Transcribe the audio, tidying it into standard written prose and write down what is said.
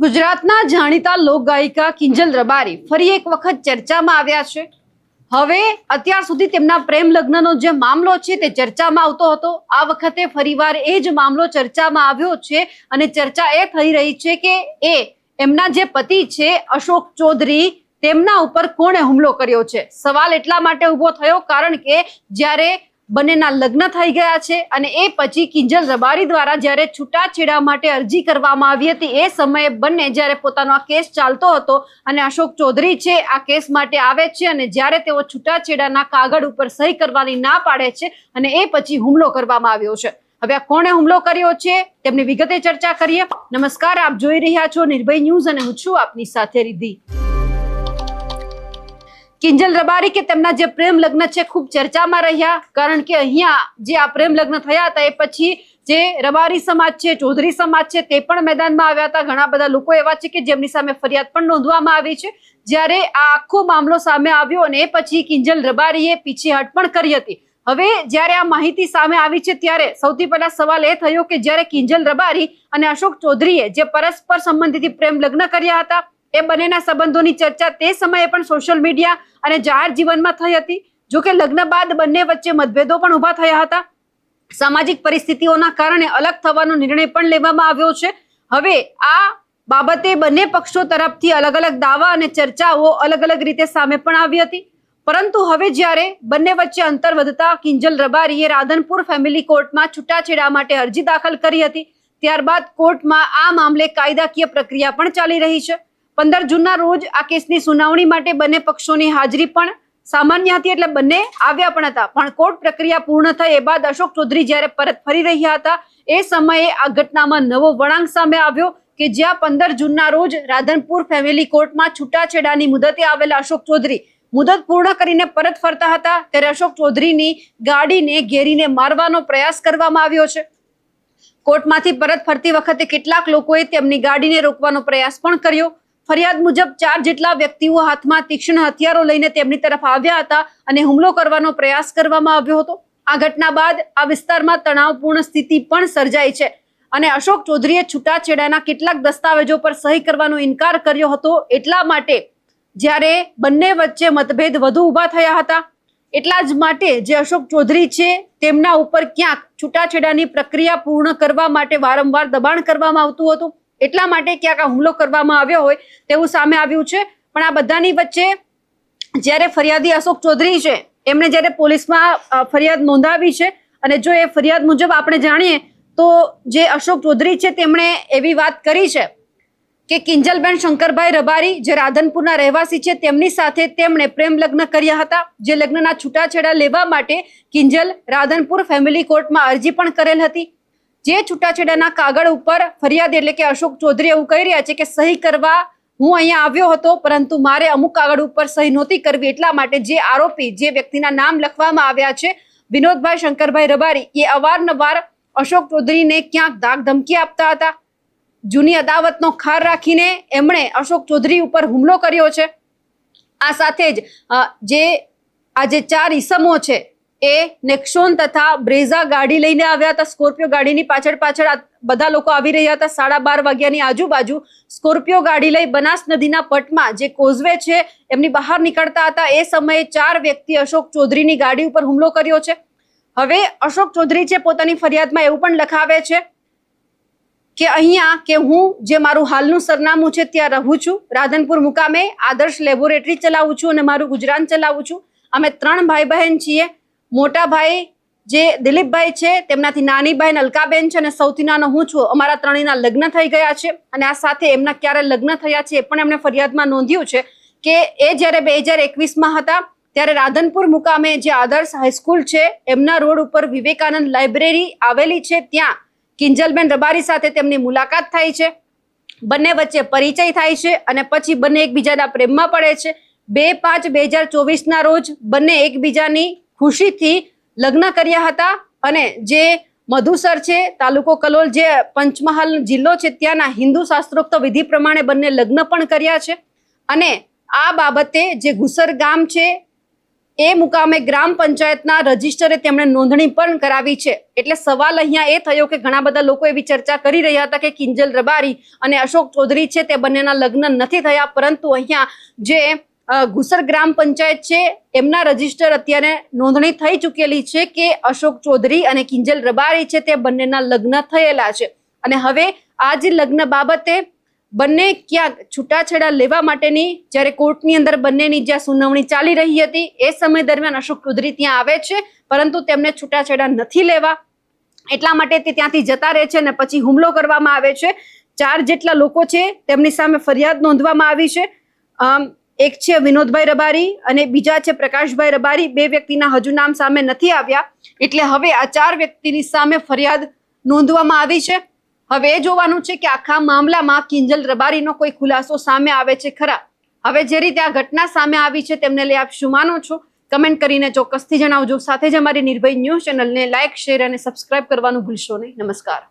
ગુજરાતના જાણીતા લોકગાયિકા કિંજલ રબારી ફરી એક વખત ચર્ચામાં આવ્યા છે। હવે અત્યાર સુધી તેમના પ્રેમ લગ્નનો જે મામલો છે તે ચર્ચામાં આવતો હતો। આ વખતે ફરીવાર એ જ મામલો ચર્ચામાં આવ્યો છે અને ચર્ચા એ થઈ રહી છે કે એમના જે પતિ છે અશોક ચૌધરી તેમના ઉપર કોણે હુમલો કર્યો છે। સવાલ એટલા માટે ઊભો થયો કારણ કે જ્યારે બંનેના લગ્ન થઈ ગયા છે અને એ પછી કિંજલ રબારી દ્વારા જ્યારે છૂટાછેડા માટે અરજી કરવામાં આવી હતી એ સમયે બંને જ્યારે પોતાનો આ કેસ ચાલતો હતો અને અશોક ચૌધરી છે આ કેસ માટે આવે છે અને જ્યારે તેઓ છૂટાછેડાના કાગળ ઉપર સહી કરવાની ના પાડે છે અને એ પછી હુમલો કરવામાં આવ્યો છે। હવે આ કોણે હુમલો કર્યો છે તેમની વિગતે ચર્ચા કરીએ। નમસ્કાર, આપ જોઈ રહ્યા છો નિર્ભય ન્યૂઝ અને હું છું આપની સાથે રિદ્ધિ। કિંજલ રબારી કે તેમના જે પ્રેમ લગ્ન છે ખૂબ ચર્ચામાં રહ્યા કારણ કે અહીંયા જે આ પ્રેમ લગ્ન થયા હતા એ પછી જે રબારી સમાજ છે, ચૌધરી સમાજ છે તે પણ મેદાનમાં આવ્યા હતા। ઘણા બધા લોકો એવા છે કે જેમની સામે ફરિયાદ પણ નોંધવામાં આવી છે। જ્યારે આ આખો મામલો સામે આવ્યો અને એ પછી કિંજલ રબારીએ પીછેહટ પણ કરી હતી। હવે જ્યારે આ માહિતી સામે આવી છે ત્યારે સૌથી પહેલા સવાલ એ થયો કે જ્યારે કિંજલ રબારી અને અશોક ચૌધરીએ જે પરસ્પર સંબંધિત પ્રેમ લગ્ન કર્યા હતા એ બંનેના સંબંધોની ચર્ચા તે સમયે પણ સોશિયલ મીડિયા અને જાહેર જીવનમાં થઈ હતી। જો કે લગ્ન બાદ બંને વચ્ચે મતભેદો પણ ઉભા થયા હતા। સામાજિક પરિસ્થિતિઓના કારણે અલગ થવાનો નિર્ણય પણ લેવામાં આવ્યો છે। હવે આ બાબતે બંને પક્ષો તરફથી અલગ અલગ દાવા અને ચર્ચાઓ અલગ અલગ રીતે સામે પણ આવી હતી। પરંતુ હવે જ્યારે બંને વચ્ચે અંતર વધતા કિંજલ રબારીએ રાધનપુર ફેમિલી કોર્ટમાં છૂટાછેડા માટે અરજી દાખલ કરી હતી। ત્યારબાદ કોર્ટમાં આ મામલે કાયદાકીય પ્રક્રિયા પણ ચાલી રહી છે। 15 જૂનના રોજ આ કેસની સુનાવણી માટે બંને પક્ષોની હાજરી પણ સામાન્ય હતી એટલે બંને આવ્યા પણ હતા। પણ કોર્ટ પ્રક્રિયા પૂર્ણ થઈ એ બાદ અશોક ચૌધરી જ્યારે પરત ફરી રહ્યા હતા એ સમયે આ ઘટનામાં નવો વળાંક સામે આવ્યો કે જ્યાં 15 જૂનના રોજ રાધનપુર ફેમિલી કોર્ટમાં છૂટાછેડાની મુદતે આવેલા અશોક ચૌધરી મુદત પૂર્ણ કરીને પરત ફરતા હતા ત્યારે અશોક ચૌધરીની ગાડીને ઘેરીને મારવાનો પ્રયાસ કરવામાં આવ્યો છે। કોર્ટમાંથી પરત ફરતી વખતે કેટલાક લોકોએ તેમની ગાડીને રોકવાનો પ્રયાસ પણ કર્યો। ફરિયાદ મુજબ 4 જેટલા વ્યક્તિઓ હાથમાં તીક્ષ્ણ હથિયારો લઈને તેમની તરફ આવ્યા હતા અને હુમલો કરવાનો પ્રયાસ કરવામાં આવ્યો હતો। આ ઘટના બાદ આ વિસ્તારમાં તણાવપૂર્ણ સ્થિતિ પણ સર્જાઈ છે અને અશોક ચૌધરીએ છૂટાછેડાના કેટલાક દસ્તાવેજો પર સહી કરવાનો ઇનકાર કર્યો હતો। એટલા માટે જ્યારે બંને વચ્ચે મતભેદ વધુ ઊભા થયા હતા એટલા જ માટે જે અશોક ચૌધરી છે તેમના ઉપર ક્યાંક છૂટાછેડાની પ્રક્રિયા પૂર્ણ કરવા માટે વારંવાર દબાણ કરવામાં આવતું હતું। એટલા માટે ક્યાંક આ હુમલો કરવામાં આવ્યો હોય તેવું સામે આવ્યું છે। પણ આ બધાની વચ્ચે જ્યારે ફરિયાદી અશોક ચૌધરી છે એમણે જ્યારે પોલીસમાં ફરિયાદ નોંધાવી છે અને જો એ ફરિયાદ મુજબ આપણે જાણીએ તો જે અશોક ચૌધરી છે તેમણે એવી વાત કરી છે કે કિંજલબેન શંકરભાઈ રબારી જે રાધનપુરના રહેવાસી છે તેમની સાથે તેમણે પ્રેમ લગ્ન કર્યા હતા। જે લગ્નના છૂટાછેડા લેવા માટે કિંજલ રાધનપુર ફેમિલી કોર્ટમાં અરજી પણ કરેલ હતી। જે છૂટાછેડાના કાગળ ઉપર ફરિયાદ એટલે કે અશોક ચૌધરી એવું કહી રહ્યા છે કે સહી કરવા હું અહીંયા આવ્યો હતો પરંતુ મારે અમુક કાગળ ઉપર સહી નહોતી કરવી એટલા માટે જે આરોપી જે વ્યક્તિના નામ લખવામાં આવ્યા છે વિનોદભાઈ શંકરભાઈ રબારી એ અવારનવાર અશોક ચૌધરીને ક્યાંક ધાક ધમકી આપતા હતા। જૂની અદાવતનો ખાર રાખીને એમણે અશોક ચૌધરી ઉપર હુમલો કર્યો છે। આ સાથે જ જે 4 ઈસમો છે એ નેક્સોન તથા બ્રેઝા ગાડી લઈને આવ્યા હતા। સ્કોર્પિયો ગાડીની પાછળ બધા લોકો આવી રહ્યા હતા। 12:30 વાગ્યાની આજુબાજુ સ્કોર્પિયો ગાડી લઈ બનાસ નદીના પટમાં જે કોઝવે છે એમની બહાર નીકળતા હતા એ સમયે 4 વ્યક્તિ અશોક ચૌધરીની ગાડી ઉપર હુમલો કર્યો છે। હવે અશોક ચૌધરી છે પોતાની ફરિયાદમાં એવું પણ લખાવે છે કે અહીંયા કે હું જે મારું હાલનું સરનામું છે ત્યાં રહું છું, રાધનપુર મુકામે આદર્શ લેબોરેટરી ચલાવું છું અને મારું ગુજરાન ચલાવું છું। અમે 3 ભાઈ બહેન છીએ। મોટા ભાઈ જે દિલીપભાઈ છે તેમનાથી નાની બહેન અલકાબેન છે અને સૌથી નાનો હું છું। અમારા ત્રણેયના લગ્ન થઈ ગયા છે અને આ સાથે એમના ક્યારે લગ્ન થયા છે એ પણ એમણે ફરિયાદમાં નોંધ્યું છે કે એ જ્યારે 2021માં હતા ત્યારે રાધનપુર મુકામે જે આદર્શ હાઈસ્કૂલ છે એમના રોડ ઉપર વિવેકાનંદ લાઇબ્રેરી આવેલી છે ત્યાં કિંજલબેન રબારી સાથે તેમની મુલાકાત થાય છે। બંને વચ્ચે પરિચય થાય છે અને પછી બંને એકબીજાના પ્રેમમાં પડે છે। 2/5/2024ના રોજ બંને એકબીજાની ખુશીથી લગ્ન કર્યા હતા અને જે મધુસર છે તાલુકો કલોલ જે પંચમહાલ જિલ્લો છે ત્યાંના હિન્દુ શાસ્ત્રોક્ત વિધિ પ્રમાણે બંને લગ્ન પણ કર્યા છે। અને આ બાબતે જે ઘુસર ગામ છે એ મુકામે ગ્રામ પંચાયતના રજીસ્ટરે તેમણે નોંધણી પણ કરાવી છે. એટલે સવાલ અહીંયા એ થયો કે ઘણા બધા લોકો એવી ચર્ચા કરી રહ્યા હતા કે કિંજલ રબારી અને અશોક ચૌધરી છે તે બંનેના લગ્ન નથી થયા, પરંતુ અહીંયા જે ઘુસર ગ્રામ પંચાયત છે એમના રજીસ્ટર અત્યારે નોંધણી થઈ ચૂકેલી છે કે અશોક ચૌધરી અને કિંજલ રબારી છે તે બંનેના લગ્ન થયેલા છે. અને હવે આ જે લગ્ન બાબતે બંને ક્યાંક છૂટાછેડા લેવા માટેની જ્યારે કોર્ટની અંદર બંનેની જ્યાં સુનાવણી ચાલી રહી હતી એ સમય દરમિયાન અશોક ચૌધરી ત્યાં આવે છે, પરંતુ તેમને છૂટાછેડા નથી લેવા એટલા માટે તે ત્યાંથી જતા રહે છે અને પછી હુમલો કરવામાં આવે છે. 4 જેટલા લોકો છે તેમની સામે ફરિયાદ નોંધવામાં આવી છે. એક છે વિનોદભાઈ રબારી અને બીજા છે પ્રકાશભાઈ રબારી. 2 વ્યક્તિના હજુ નામ સામે નથી આવ્યા. એટલે હવે આ 4 વ્યક્તિની સામે ફરિયાદ નોંધવામાં આવી છે. હવે એ જોવાનું છે કે આખા મામલામાં કિંજલ રબારીનો કોઈ ખુલાસો સામે આવે છે ખરા. હવે જે રીતે આ ઘટના સામે આવી છે તેમને લઈ આપ શું માનો છો? કમેન્ટ કરીને ચોક્કસથી જણાવજો. સાથે જ અમારી નિર્ભય ન્યૂઝ ચેનલને લાઇક, શેર અને સબસ્ક્રાઇબ કરવાનું ભૂલશો નહીં. નમસ્કાર.